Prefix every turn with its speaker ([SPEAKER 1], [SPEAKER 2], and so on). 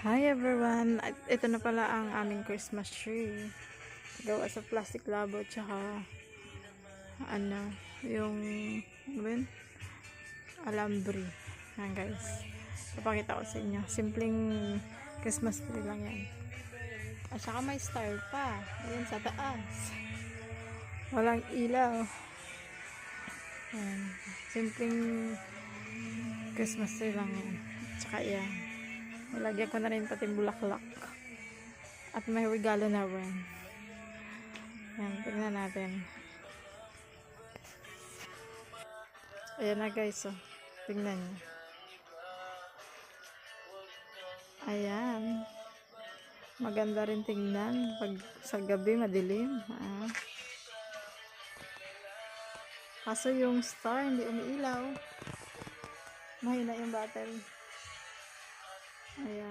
[SPEAKER 1] Hi everyone! Ito na pala ang aming Christmas tree. Gawa sa plastic labo tsaka yung alambre. Yan guys. Papakita ko sa inyo. Simpleng Christmas tree lang yan. At saka may star pa. Ayan sa taas. Walang ilaw. Ayan. Simpleng Christmas tree lang yan. At saka yan. Nilagyan ko na rin pati bulaklak. At may regalo na rin. Yan, tignan natin. Ayan na guys, oh. Tignan nyo. Ayan. Maganda rin tingnan. Pag sa gabi, madilim. Kaso yung star, hindi umiilaw. Mahina yung battery. Ayan.